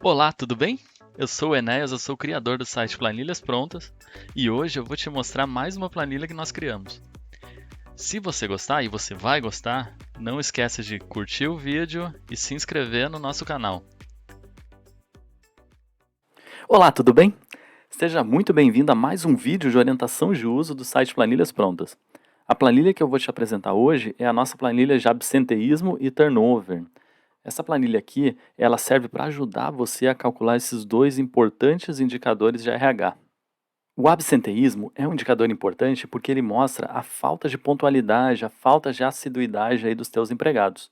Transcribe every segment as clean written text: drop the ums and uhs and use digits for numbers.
Olá, tudo bem? Eu sou o Enéas, eu sou o criador do site Planilhas Prontas e hoje eu vou te mostrar mais uma planilha que nós criamos. Se você gostar, e você vai gostar, não esqueça de curtir o vídeo e se inscrever no nosso canal. Olá, tudo bem? Seja muito bem-vindo a mais um vídeo de orientação de uso do site Planilhas Prontas. A planilha que eu vou te apresentar hoje é a nossa planilha de absenteísmo e turnover. Essa planilha aqui, ela serve para ajudar você a calcular esses dois importantes indicadores de RH. O absenteísmo é um indicador importante porque ele mostra a falta de pontualidade, a falta de assiduidade aí dos teus empregados.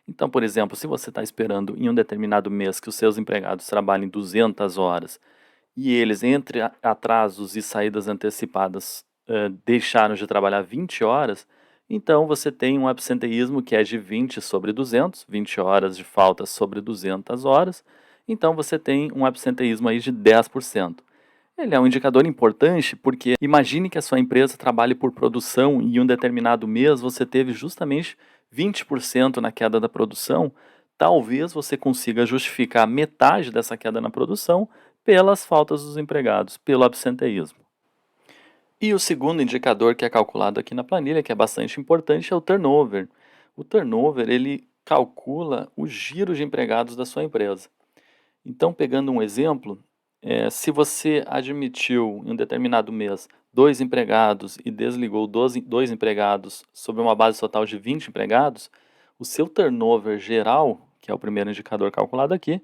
Então, por exemplo, se você está esperando em um determinado mês que os seus empregados trabalhem 200 horas e eles, entre atrasos e saídas antecipadas, deixaram de trabalhar 20 horas, então você tem um absenteísmo que é de 20 sobre 200, 20 horas de falta sobre 200 horas, então você tem um absenteísmo aí de 10%. Ele é um indicador importante porque imagine que a sua empresa trabalhe por produção e em um determinado mês você teve justamente 20% na queda da produção, talvez você consiga justificar metade dessa queda na produção pelas faltas dos empregados, pelo absenteísmo. E o segundo indicador que é calculado aqui na planilha, que é bastante importante, é o turnover. O turnover, ele calcula o giro de empregados da sua empresa. Então, pegando um exemplo, se você admitiu em um determinado mês 2 empregados e desligou 2 empregados sobre uma base total de 20 empregados, o seu turnover geral, que é o primeiro indicador calculado aqui,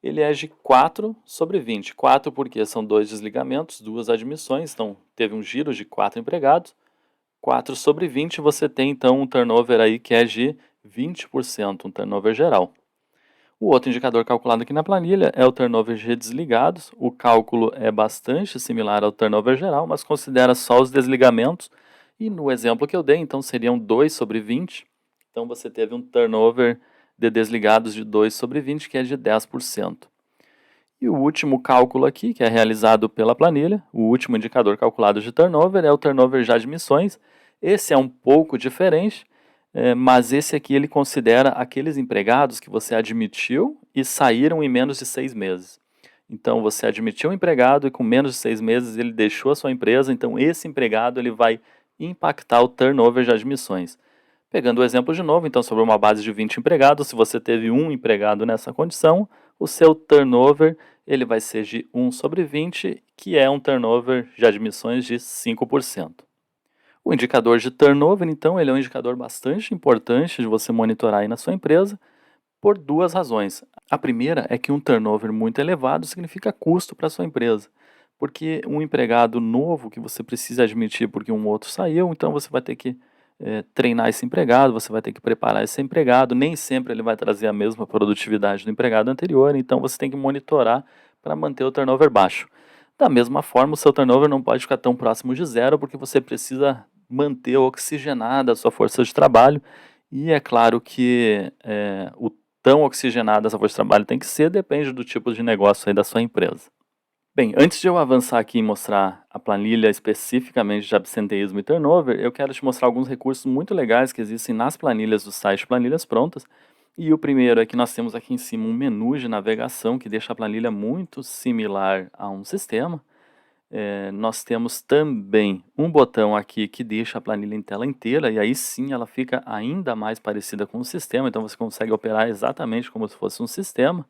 ele é de 4 sobre 20. 4 porque são 2 desligamentos, 2 admissões, então teve um giro de 4 empregados. 4 sobre 20 você tem então um turnover aí que é de 20%, um turnover geral. O outro indicador calculado aqui na planilha é o turnover de desligados. O cálculo é bastante similar ao turnover geral, mas considera só os desligamentos. E no exemplo que eu dei, então seriam 2 sobre 20. Então você teve um turnover de desligados de 2 sobre 20, que é de 10%. E o último cálculo aqui, que é realizado pela planilha, o último indicador calculado de turnover é o turnover de admissões. Esse é um pouco diferente, mas esse aqui ele considera aqueles empregados que você admitiu e saíram em menos de 6 meses. Então você admitiu um empregado e com menos de 6 meses ele deixou a sua empresa, então esse empregado ele vai impactar o turnover de admissões. Pegando o exemplo de novo, então sobre uma base de 20 empregados, se você teve um empregado nessa condição, o seu turnover ele vai ser de 1 sobre 20, que é um turnover de admissões de 5%. O indicador de turnover, então, ele é um indicador bastante importante de você monitorar aí na sua empresa por duas razões. A primeira é que um turnover muito elevado significa custo para a sua empresa, porque um empregado novo que você precisa admitir porque um outro saiu, então você vai ter que treinar esse empregado, você vai ter que preparar esse empregado, nem sempre ele vai trazer a mesma produtividade do empregado anterior, então você tem que monitorar para manter o turnover baixo. Da mesma forma, o seu turnover não pode ficar tão próximo de zero, porque você precisa manter oxigenada a sua força de trabalho, e é claro que o tão oxigenada essa força de trabalho tem que ser, depende do tipo de negócio aí da sua empresa. Bem, antes de eu avançar aqui e mostrar a planilha especificamente de absenteísmo e turnover, eu quero te mostrar alguns recursos muito legais que existem nas planilhas do site Planilhas Prontas. E o primeiro é que nós temos aqui em cima um menu de navegação que deixa a planilha muito similar a um sistema. Nós temos também um botão aqui que deixa a planilha em tela inteira, e aí sim ela fica ainda mais parecida com o sistema, então você consegue operar exatamente como se fosse um sistema.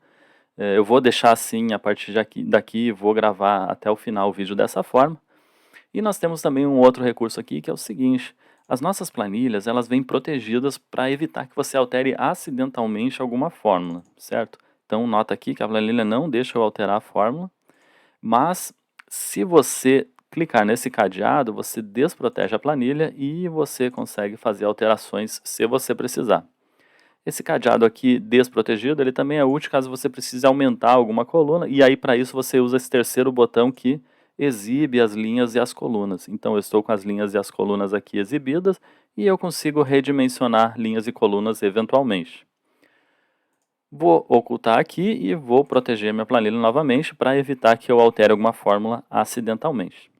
Eu vou deixar assim a partir daqui, vou gravar até o final o vídeo dessa forma. E nós temos também um outro recurso aqui que é o seguinte: as nossas planilhas elas vêm protegidas para evitar que você altere acidentalmente alguma fórmula, certo? Então nota aqui que a planilha não deixa eu alterar a fórmula, mas se você clicar nesse cadeado, você desprotege a planilha e você consegue fazer alterações se você precisar. Esse cadeado aqui desprotegido, ele também é útil caso você precise aumentar alguma coluna, e aí para isso você usa esse terceiro botão que exibe as linhas e as colunas. Então eu estou com as linhas e as colunas aqui exibidas, e eu consigo redimensionar linhas e colunas eventualmente. Vou ocultar aqui e vou proteger minha planilha novamente para evitar que eu altere alguma fórmula acidentalmente.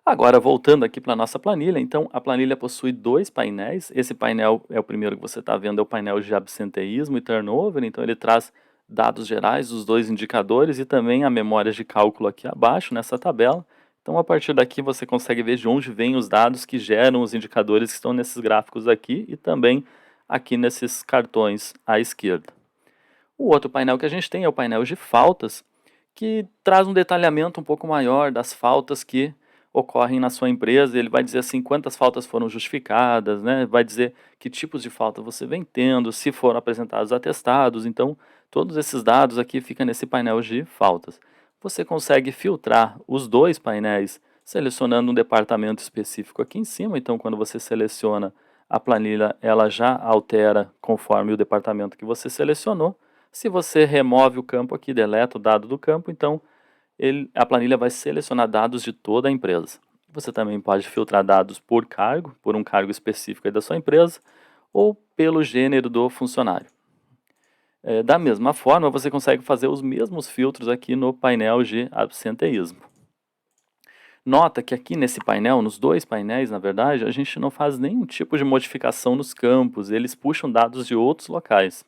Agora, voltando aqui para a nossa planilha, então a planilha possui dois painéis. Esse painel é o primeiro que você está vendo, é o painel de absenteísmo e turnover, então ele traz dados gerais dos dois indicadores e também a memória de cálculo aqui abaixo nessa tabela. Então, a partir daqui você consegue ver de onde vêm os dados que geram os indicadores que estão nesses gráficos aqui e também aqui nesses cartões à esquerda. O outro painel que a gente tem é o painel de faltas, que traz um detalhamento um pouco maior das faltas que ocorrem na sua empresa. Ele vai dizer assim quantas faltas foram justificadas, né? Vai dizer que tipos de falta você vem tendo, se foram apresentados atestados. Então, todos esses dados aqui ficam nesse painel de faltas. Você consegue filtrar os dois painéis selecionando um departamento específico aqui em cima. Então, quando você seleciona a planilha, ela já altera conforme o departamento que você selecionou. Se você remove o campo aqui, deleta o dado do campo, então a planilha vai selecionar dados de toda a empresa. Você também pode filtrar dados por cargo, por um cargo específico aí da sua empresa, ou pelo gênero do funcionário. Da mesma forma, você consegue fazer os mesmos filtros aqui no painel de absenteísmo. Nota que aqui nesse painel, nos dois painéis, na verdade, a gente não faz nenhum tipo de modificação nos campos, eles puxam dados de outros locais.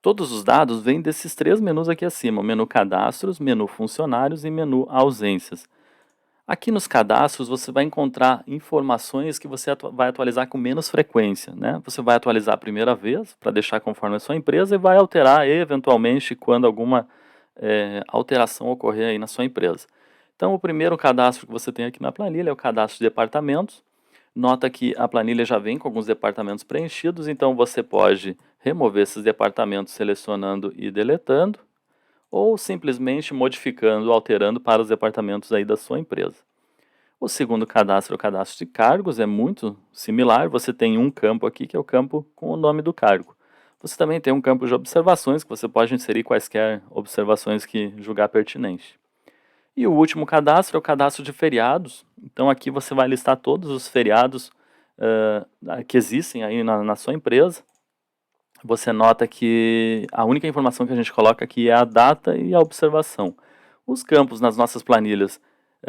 Todos os dados vêm desses três menus aqui acima, o menu cadastros, menu funcionários e menu ausências. Aqui nos cadastros você vai encontrar informações que você vai atualizar com menos frequência, né? Você vai atualizar a primeira vez para deixar conforme a sua empresa e vai alterar eventualmente quando alguma alteração ocorrer aí na sua empresa. Então o primeiro cadastro que você tem aqui na planilha é o cadastro de departamentos. Nota que a planilha já vem com alguns departamentos preenchidos, então você pode remover esses departamentos selecionando e deletando, ou simplesmente modificando, alterando para os departamentos aí da sua empresa. O segundo cadastro é o cadastro de cargos, é muito similar, você tem um campo aqui que é o campo com o nome do cargo. Você também tem um campo de observações, que você pode inserir quaisquer observações que julgar pertinente. E o último cadastro é o cadastro de feriados. Então aqui você vai listar todos os feriados que existem aí na sua empresa. Você nota que a única informação que a gente coloca aqui é a data e a observação. Os campos nas nossas planilhas,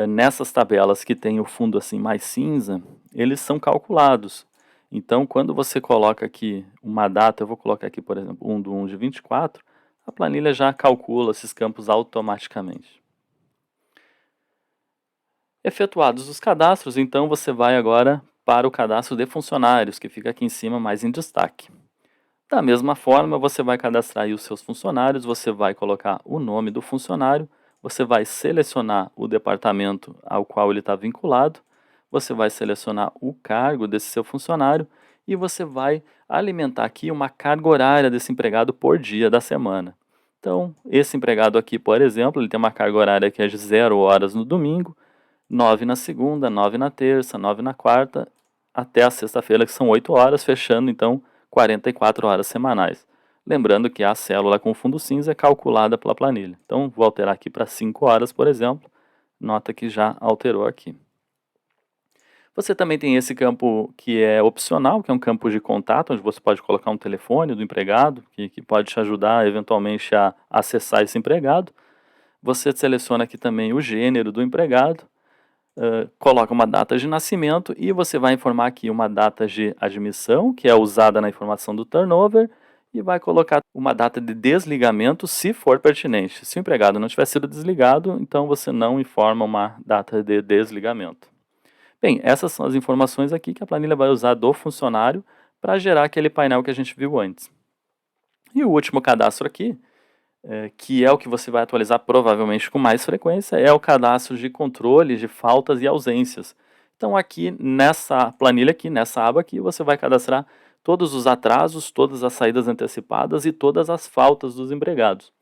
nessas tabelas que tem o fundo assim mais cinza, eles são calculados. Então quando você coloca aqui uma data, eu vou colocar aqui por exemplo 1/1 de 24, a planilha já calcula esses campos automaticamente. Efetuados os cadastros, então você vai agora para o cadastro de funcionários, que fica aqui em cima mais em destaque. Da mesma forma, você vai cadastrar aí os seus funcionários, você vai colocar o nome do funcionário, você vai selecionar o departamento ao qual ele está vinculado, você vai selecionar o cargo desse seu funcionário e você vai alimentar aqui uma carga horária desse empregado por dia da semana. Então, esse empregado aqui, por exemplo, ele tem uma carga horária que é de 0 horas no domingo, 9 na segunda, 9 na terça, 9 na quarta, até a sexta-feira, que são 8 horas, fechando então 44 horas semanais. Lembrando que a célula com fundo cinza é calculada pela planilha. Então, vou alterar aqui para 5 horas, por exemplo. Nota que já alterou aqui. Você também tem esse campo que é opcional, que é um campo de contato, onde você pode colocar um telefone do empregado, que pode te ajudar eventualmente a acessar esse empregado. Você seleciona aqui também o gênero do empregado, coloca uma data de nascimento e você vai informar aqui uma data de admissão, que é usada na informação do turnover, e vai colocar uma data de desligamento, se for pertinente. Se o empregado não tiver sido desligado, então você não informa uma data de desligamento. Bem, essas são as informações aqui que a planilha vai usar do funcionário para gerar aquele painel que a gente viu antes. E o último cadastro aqui, que é o que você vai atualizar provavelmente com mais frequência, é o cadastro de controle de faltas e ausências. Então aqui nessa planilha, aqui nessa aba aqui, você vai cadastrar todos os atrasos, todas as saídas antecipadas e todas as faltas dos empregados.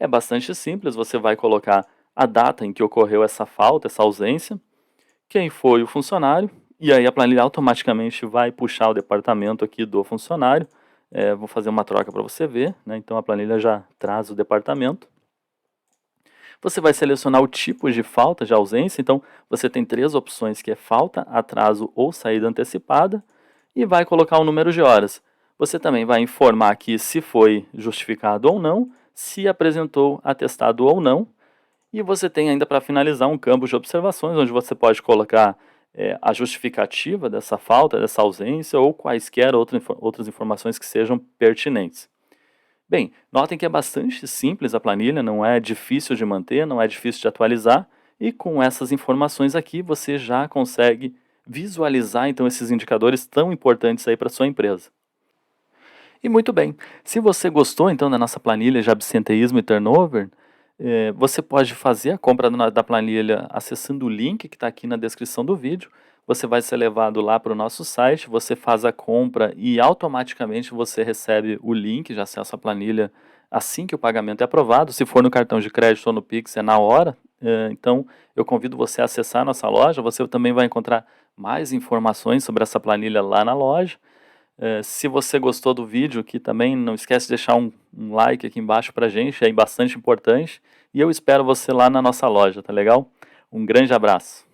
É bastante simples, você vai colocar a data em que ocorreu essa falta, essa ausência, quem foi o funcionário, e aí a planilha automaticamente vai puxar o departamento aqui do funcionário. Vou fazer uma troca para você ver, né? Então a planilha já traz o departamento. Você vai selecionar o tipo de falta, de ausência, então você tem 3 opções, que é falta, atraso ou saída antecipada, e vai colocar o número de horas. Você também vai informar aqui se foi justificado ou não, se apresentou atestado ou não, e você tem ainda para finalizar um campo de observações, onde você pode colocar a justificativa dessa falta, dessa ausência, ou quaisquer outras informações que sejam pertinentes. Bem, notem que é bastante simples a planilha, não é difícil de manter, não é difícil de atualizar, e com essas informações aqui você já consegue visualizar então esses indicadores tão importantes aí para sua empresa. E muito bem, se você gostou então da nossa planilha de absenteísmo e turnover, você pode fazer a compra da planilha acessando o link que está aqui na descrição do vídeo. Você vai ser levado lá para o nosso site, você faz a compra e automaticamente você recebe o link de acesso à planilha assim que o pagamento é aprovado. Se for no cartão de crédito ou no Pix, é na hora. Então, eu convido você a acessar a nossa loja. Você também vai encontrar mais informações sobre essa planilha lá na loja. Se você gostou do vídeo aqui também, não esquece de deixar um like aqui embaixo pra gente, é bastante importante. E eu espero você lá na nossa loja, tá legal? Um grande abraço.